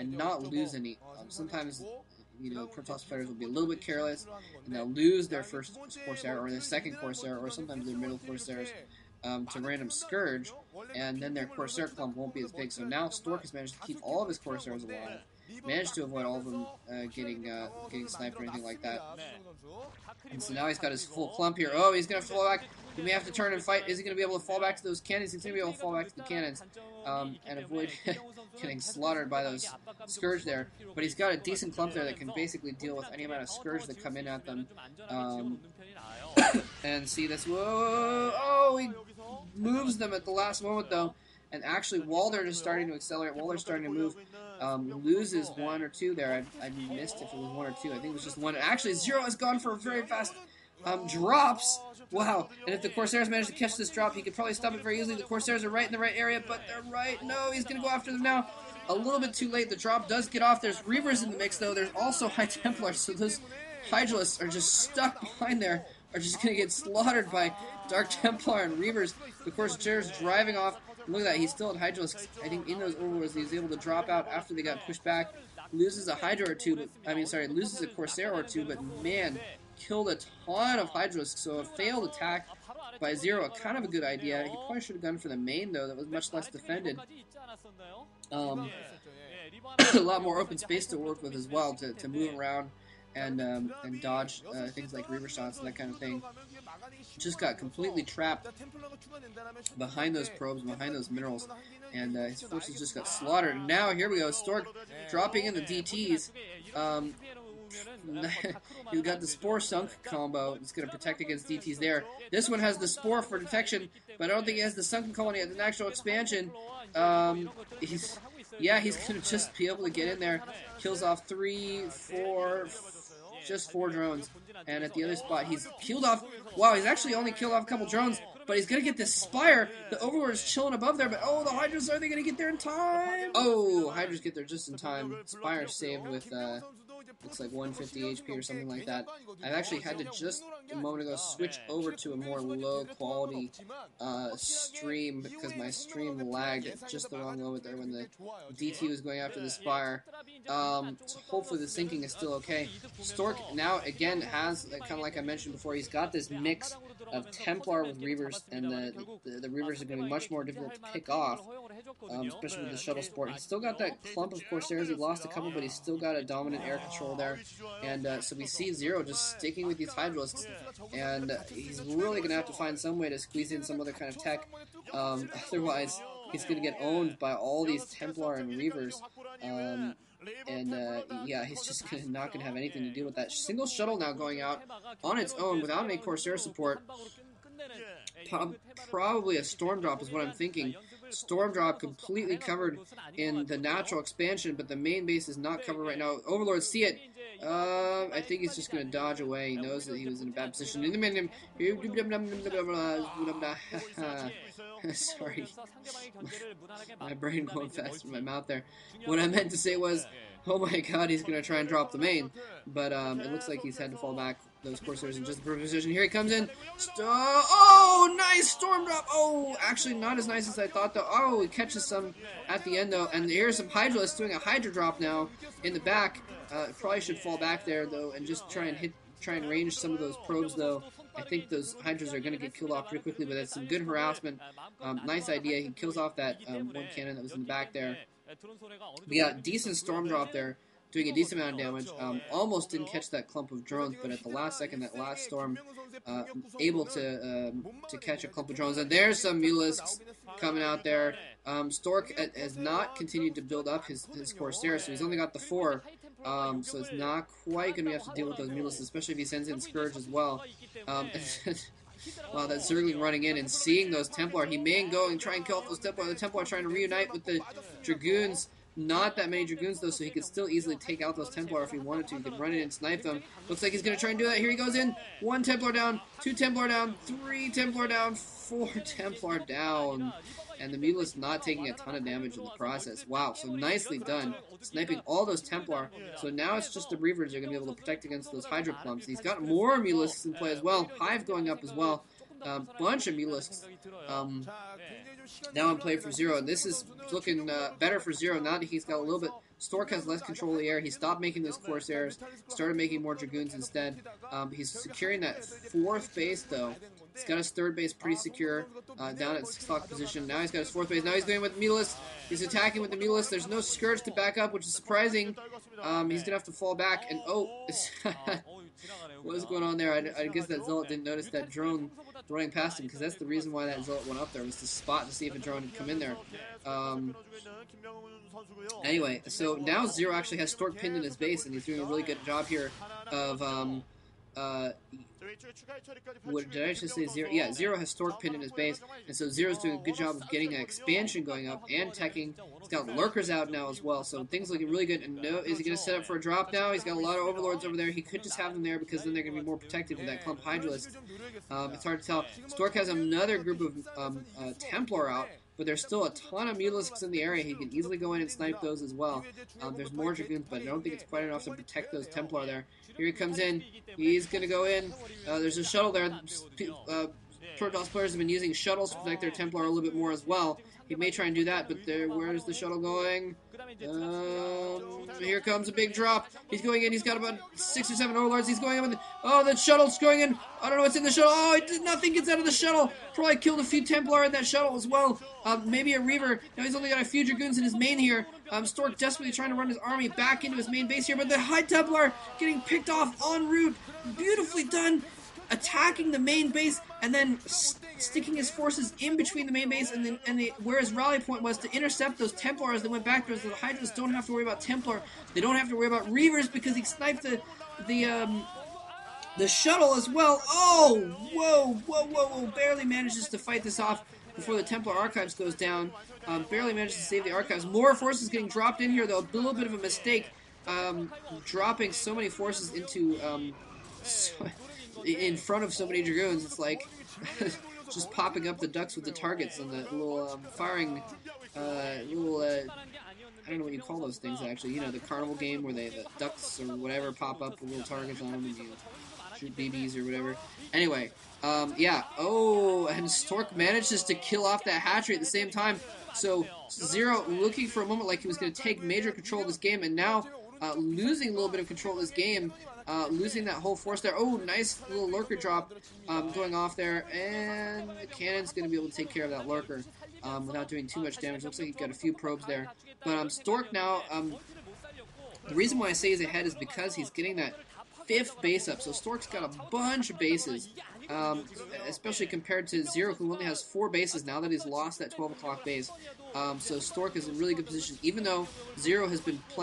and not lose any. Sometimes, you know, Protoss players will be a little bit careless, and they'll lose their first Corsair or their second Corsair, or sometimes their middle Corsairs to random Scourge, and then their Corsair clump won't be as big. So now Stork has managed to keep all of his Corsairs alive, managed to avoid all of them getting sniped or anything like that. And so now he's got his full clump here. Oh, he's going to fall back. He may have to turn and fight. Is he going to be able to fall back to those cannons? He's going to be able to fall back to the cannons and avoid getting slaughtered by those Scourge there. But he's got a decent clump there that can basically deal with any amount of Scourge that come in at them. And see this. Whoa! Oh, he moves them at the last moment, though. And actually, while they're just starting to accelerate, while they're starting to move, loses 1 or 2 there. I missed if it was 1 or 2. I think it was just 1. Actually, Zero has gone for very fast drops. Wow. And if the Corsairs manage to catch this drop, he could probably stop it very easily. The Corsairs are right in the right area, but they're right. No, he's going to go after them now. A little bit too late. The drop does get off. There's Reavers in the mix, though. There's also High Templars, so those Hydralisks are just stuck behind there. Are just going to get slaughtered by Dark Templar and Reavers. The Corsairs driving off. Look at that, he's still at Hydralisk. I think in those overlords he was able to drop out after they got pushed back. Loses a Hydra or 2, but loses a Corsair or 2, but man, killed a ton of Hydralisks. So a failed attack by Zero, kind of a good idea. He probably should have gone for the main though, that was much less defended. A lot more open space to work with as well, to move around and dodge things like Reaver shots and that kind of thing. Just got completely trapped behind those probes, behind those minerals, and his forces just got slaughtered. And now, here we go, Stork dropping in the DTs. You got the Spore Sunk combo. It's going to protect against DTs there. This one has the Spore for detection, but I don't think he has the Sunken Colony as an actual expansion. He's going to just be able to get in there. Kills off 3, 4, just 4 drones. And at the other spot, he's killed off. Wow, he's actually only killed off a couple drones, but he's going to get this Spire. The Overlord is chilling above there, but oh, the Hydras, are they going to get there in time? Oh, Hydras get there just in time. Spire saved with, looks like 150 HP or something like that. I've actually had to just a moment ago switch over to a more low quality stream because my stream lagged at just the wrong moment there when the DT was going after the Spire. So hopefully the syncing is still okay. Stork now again has, kind of like I mentioned before, he's got this mix of Templar with Reavers, and the Reavers are going to be much more difficult to pick off, especially with the shuttle sport. He's still got that clump of Corsairs. He lost a couple, but he's still got a dominant air control there. And so we see Zero just sticking with these Hydralisks, and he's really going to have to find some way to squeeze in some other kind of tech. Otherwise, he's going to get owned by all these Templar and Reavers. Yeah, he's just not going to have anything to do with that. Single shuttle now going out on its own without any Corsair support. Probably a Storm Drop is what I'm thinking. Storm Drop completely covered in the natural expansion, but the main base is not covered right now. Overlords see it. I think he's just going to dodge away. He knows that he was in a bad position. In the minute, sorry, my brain going fast in my mouth there. What I meant to say was, oh my god, he's going to try and drop the main. But it looks like he's had to fall back. Those Corsairs in just the perfect position. Here he comes in. Oh, nice Storm Drop. Oh, actually not as nice as I thought, though. Oh, he catches some at the end, though. And here's some Hydralisks doing a Hydra drop now in the back. Probably should fall back there, though, and just try and range some of those probes, though. I think those Hydras are going to get killed off pretty quickly, but that's some good harassment. Nice idea. He kills off that one cannon that was in the back there. We got decent Storm Drop there, doing a decent amount of damage. Almost didn't catch that clump of drones, but at the last second, that last storm, able to catch a clump of drones. And there's some Mulisks coming out there. Stork has not continued to build up his Corsair, so he's only got the 4. So it's not quite going to have to deal with those Mulisks, especially if he sends in Scourge as well. Wow, that Zergling running in and seeing those Templar. He may go and try and kill off those Templar. The Templar are trying to reunite with the Dragoons. Not that many Dragoons, though, so he could still easily take out those Templar if he wanted to. He could run in and snipe them. Looks like he's going to try and do that. Here he goes in. 1 Templar down, 2 Templar down, 3 Templar down, 4 Templar down. And the Mulis not taking a ton of damage in the process. Wow, so nicely done. Sniping all those Templar. So now it's just the Reavers are going to be able to protect against those Hydra clumps. He's got more Mulisks in play as well. Hive going up as well. Bunch of Mulisks. now in play for Zero, and this is looking better for Zero now that he's got a little bit. Stork has less control of the air. He stopped making those Corsairs, started making more Dragoons instead. He's securing that 4th base, though. He's got his 3rd base pretty secure, down at 6 o'clock position. Now he's got his 4th base. Now he's going with Mutalisk. He's attacking with the Mutalisk. There's no Scourge to back up, which is surprising. He's going to have to fall back, and what is going on there? I guess that Zealot didn't notice that drone running past him, because that's the reason why that Zealot went up there, was to spot to see if a drone had come in there. Anyway, so now Zero actually has Stork pinned in his base, and he's doing a really good job here of, what did I just say? Zero? Yeah, Zero has Stork pinned in his base, and so Zero's doing a good job of getting an expansion going up and teching. He's got Lurkers out now as well, so things looking really good. And no, is he going to set up for a drop now? He's got a lot of Overlords over there. He could just have them there because then they're going to be more protected with that Clump Hydralisk. It's hard to tell. Stork has another group of Templar out, but there's still a ton of Mutalisks in the area. He can easily go in and snipe those as well. There's more Dragoons, but I don't think it's quite enough to protect those Templar there. Here he comes in. He's going to go in. There's a shuttle there. Protoss players have been using shuttles to protect their Templar a little bit more as well. He may try and do that, but where's the shuttle going? Here comes a big drop. He's going in. He's got about 6 or 7 Overlords. He's going in with the shuttle's going in. I don't know what's in the shuttle. Oh, nothing gets out of the shuttle. Probably killed a few Templar in that shuttle as well. Maybe a Reaver. Now he's only got a few Dragoons in his main here. Stork desperately trying to run his army back into his main base here, but the High Templar getting picked off en route. Beautifully done. Attacking the main base and then sticking his forces in between the main base and where his rally point was to intercept those Templars that went back there. So the Hydras don't have to worry about Templar. They don't have to worry about Reavers because he sniped the shuttle as well. Oh, whoa! Barely manages to fight this off before the Templar Archives goes down. Barely manages to save the Archives. More forces getting dropped in here, though. A little bit of a mistake. Dropping so many forces into in front of so many Dragoons. It's like just popping up the ducks with the targets and the little firing, I don't know what you call those things actually. You know, the carnival game where the ducks or whatever pop up with little targets on them and you shoot BBs or whatever. Anyway, yeah. Oh, and Stork manages to kill off that hatchery at the same time. So Zero looking for a moment like he was going to take major control of this game, and now losing a little bit of control of this game. Losing that whole force there. Oh, nice little Lurker drop going off there. And the cannon's going to be able to take care of that Lurker without doing too much damage. Looks like he got a few probes there. But Stork now, the reason why I say he's ahead is because he's getting that 5th base up. So Stork's got a bunch of bases, especially compared to Zero, who only has 4 bases now that he's lost that 12 o'clock base. So Stork is in really good position, even though Zero has been playing